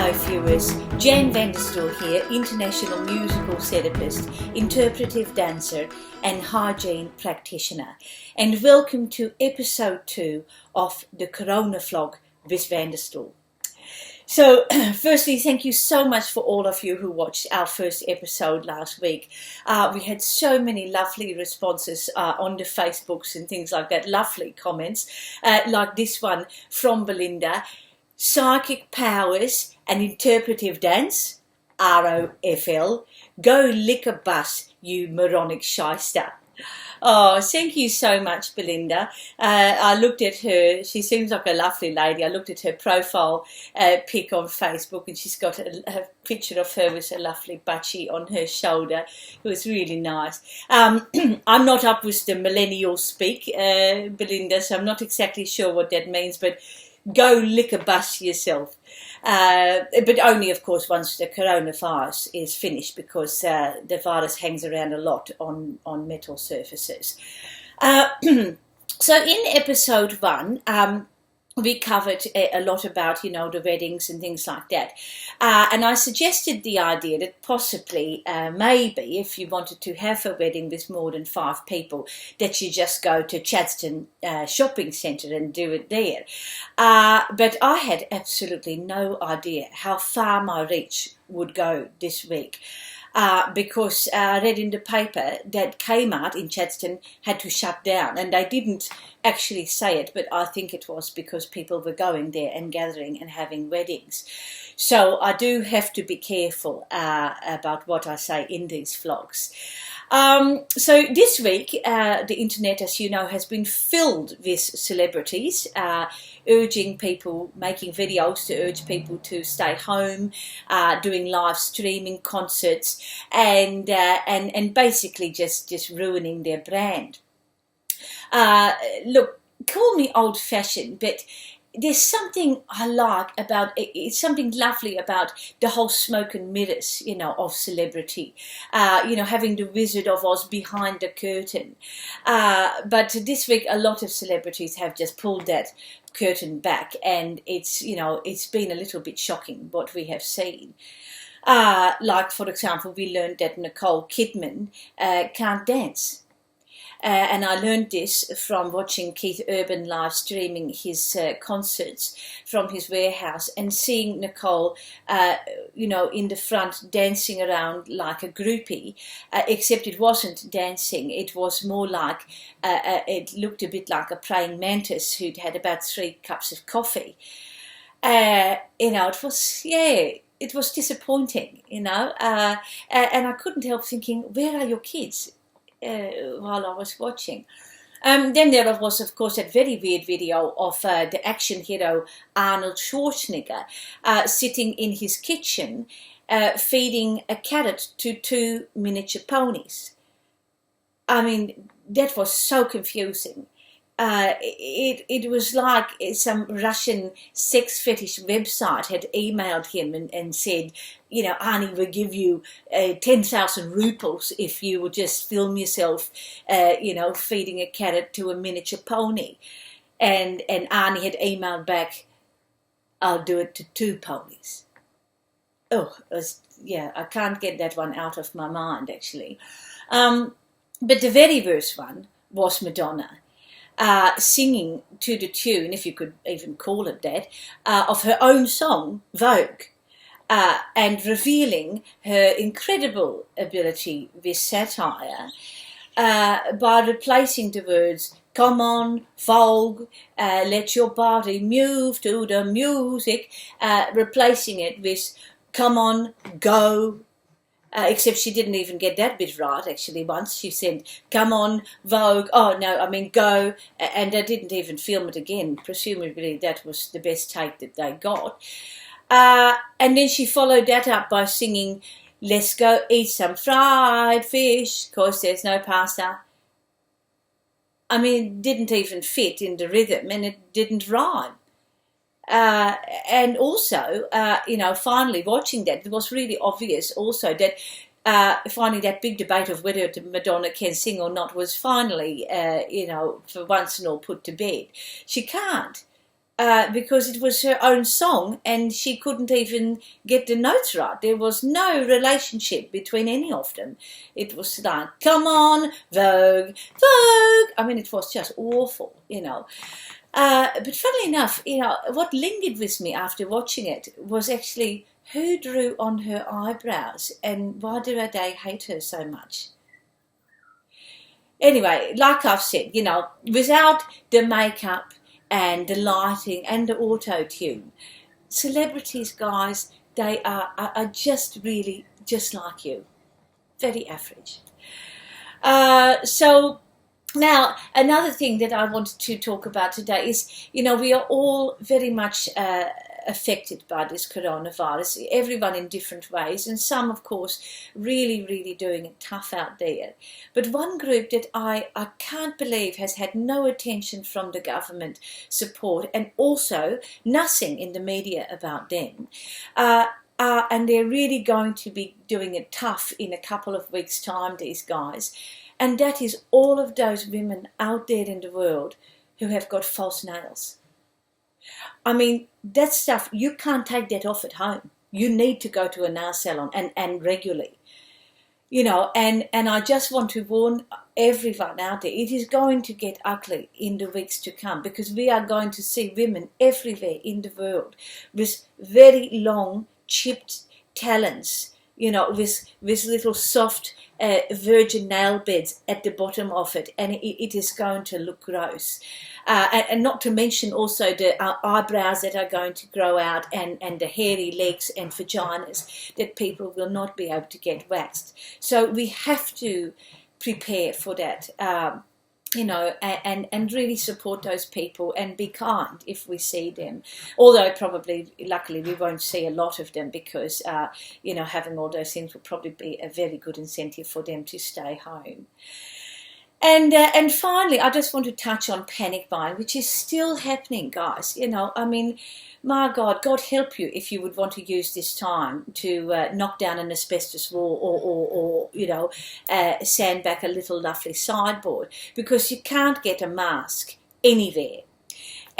Hello viewers, Jane Vanderstel here, international musical therapist, interpretive dancer and hygiene practitioner, and welcome to episode 2 of the Corona vlog with Vanderstel. So firstly, thank you so much for all of you who watched our first episode last week. We had so many lovely responses on the Facebooks and things like that, lovely comments, like this one from Belinda. Psychic powers and interpretive dance, ROFL, go lick a bus, you moronic shyster. Oh, thank you so much, Belinda. I looked at her. She seems like a lovely lady. I looked at her profile pic on Facebook, and she's got a picture of her with a lovely butchie on her shoulder. It was really nice. I'm not up with the millennial speak, Belinda, so I'm not exactly sure what that means, but go lick a bus yourself. But only, of course, once the coronavirus is finished, because the virus hangs around a lot on metal surfaces. So in episode 1, we covered a lot about, the weddings and things like that. And I suggested the idea that possibly, maybe, if you wanted to have a wedding with more than 5 people, that you just go to Chadstone shopping centre and do it there. But I had absolutely no idea how far my reach would go this week. Because I read in the paper that Kmart in Chadstone had to shut down, and they didn't actually say it, but I think it was because people were going there and gathering and having weddings. So I do have to be careful about what I say in these vlogs. So this week, the internet, as you know, has been filled with celebrities urging people, making videos to urge people to stay home, doing live streaming concerts, and basically just ruining their brand. Look, call me old-fashioned, but there's something I like about it. It's something lovely about the whole smoke and mirrors, of celebrity. Having the Wizard of Oz behind the curtain. But this week, a lot of celebrities have just pulled that curtain back, and it's been a little bit shocking what we have seen. Like, for example, we learned that Nicole Kidman can't dance. And I learned this from watching Keith Urban live streaming his concerts from his warehouse, and seeing Nicole, in the front dancing around like a groupie, except it wasn't dancing. It was more like, it looked a bit like a praying mantis who'd had about 3 cups of coffee. It was disappointing, and I couldn't help thinking, where are your kids? While I was watching. Then there was, of course, that very weird video of the action hero Arnold Schwarzenegger sitting in his kitchen feeding a carrot to 2 miniature ponies. I mean, that was so confusing. It was like some Russian sex fetish website had emailed him and said, Arnie will give you 10,000 rubles if you would just film yourself, feeding a carrot to a miniature pony. And Arnie had emailed back, I'll do it to 2 ponies. Oh, I can't get that one out of my mind, actually. But the very worst one was Madonna. Singing to the tune, if you could even call it that, of her own song, Vogue, and revealing her incredible ability with satire by replacing the words, come on, Vogue, let your body move to the music, replacing it with, come on, go. Except she didn't even get that bit right, actually. Once she said, come on, Vogue, go, and they didn't even film it again. Presumably that was the best take that they got. And then she followed that up by singing, let's go eat some fried fish, 'cause there's no pasta. I mean, it didn't even fit in the rhythm, and it didn't rhyme. And also, finally watching that, it was really obvious also that finally that big debate of whether Madonna can sing or not was finally, for once and all put to bed. She can't. because it was her own song and she couldn't even get the notes right. There was no relationship between any of them. It was like, come on, Vogue, Vogue. I mean, it was just awful, you know. But funnily enough, you know, what lingered with me after watching it was actually who drew on her eyebrows and why do they hate her so much? Anyway, like I've said, you know, without the makeup and the lighting and the auto-tune, celebrities, guys, they are just really just like you. Very average. So now, another thing that I wanted to talk about today is, you know, we are all very much affected by this coronavirus, everyone in different ways, and some, of course, really doing it tough out there. But one group that I can't believe has had no attention from the government support and also nothing in the media about them, and they're really going to be doing it tough in a couple of weeks' time, these guys. And that is all of those women out there in the world who have got false nails. I mean, that stuff, you can't take that off at home. You need to go to a nail salon and regularly. You know, and I just want to warn everyone out there, it is going to get ugly in the weeks to come because we are going to see women everywhere in the world with very long, chipped talons, you know, with little soft virgin nail beds at the bottom of it, and it is going to look gross. And not to mention also the eyebrows that are going to grow out and the hairy legs and vaginas that people will not be able to get waxed. So we have to prepare for that. You know, and really support those people and be kind if we see them. Although probably, luckily, we won't see a lot of them because, you know, having all those things will probably be a very good incentive for them to stay home. And finally, I just want to touch on panic buying, which is still happening, guys. You know, I mean, my God, God help you if you would want to use this time to knock down an asbestos wall or you know, sand back a little lovely sideboard because you can't get a mask anywhere.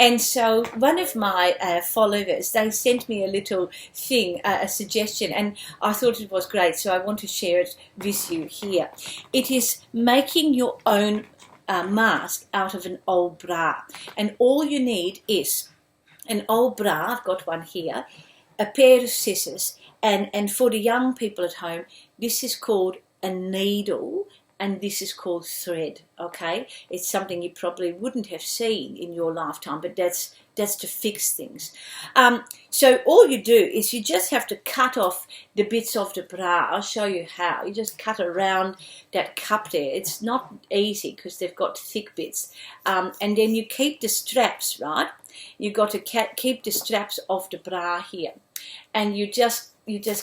And so one of my followers, they sent me a little thing, a suggestion, and I thought it was great, so I want to share it with you here. It is making your own mask out of an old bra. And all you need is an old bra, I've got one here, a pair of scissors, and for the young people at home, this is called a needle, and this is called thread, okay? It's something you probably wouldn't have seen in your lifetime, but that's to fix things. So all you do is you just have to cut off the bits of the bra. I'll show you how. You just cut around that cup there. It's not easy because they've got thick bits. And then you keep the straps, right? You've got to keep the straps of the bra here. And you just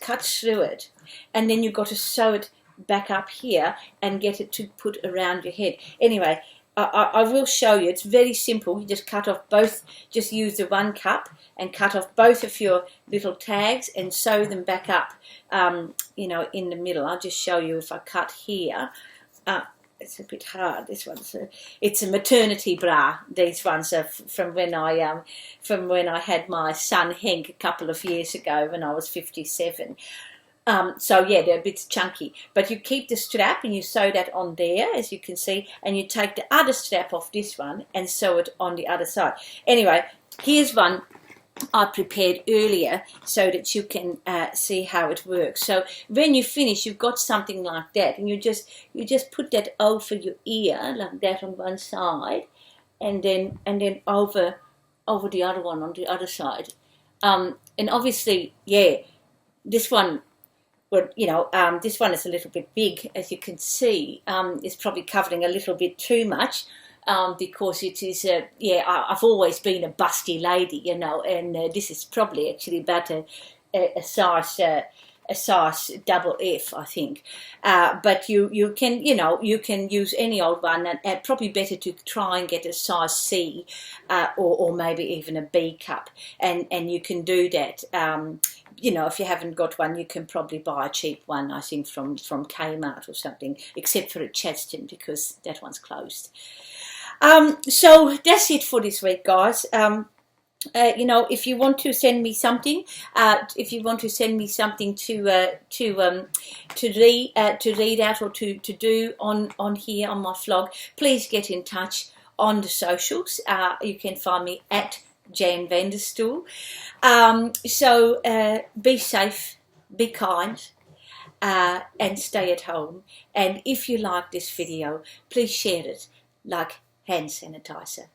cut through it. And then you've got to sew it back up here and get it to put around your head. Anyway, I will show you. It's very simple. You just cut off both, just use the one cup and cut off both of your little tags and sew them back up, you know, in the middle. I'll just show you if I cut here. It's a bit hard. This one's it's a maternity bra. These ones are from when I had my son Henk a couple of years ago when I was 57. So yeah, they're a bit chunky, but you keep the strap and you sew that on there, as you can see, and you take the other strap off this one and sew it on the other side. Anyway, here's one I prepared earlier so that you can see how it works. So when you finish, you've got something like that, and you just put that over your ear like that on one side, and then over the other one on the other side. And obviously, yeah, this one. Well, you know, this one is a little bit big, as you can see. It's probably covering a little bit too much because it is, yeah, I've always been a busty lady, you know, and this is probably actually about a size double F, I think. But you can, you know, you can use any old one, and probably better to try and get a size C or maybe even a B cup, and you can do that. You know, if you haven't got one, you can probably buy a cheap one, I think, from Kmart or something, except for at Chadstone because that one's closed. So that's it for this week, guys. you know, if you want to send me something, if you want to send me something to read out, or to do on here on my vlog, please get in touch on the socials. You can find me at Jan van der Stoel. So be safe, be kind, and stay at home. And if you like this video, please share it like hand sanitizer.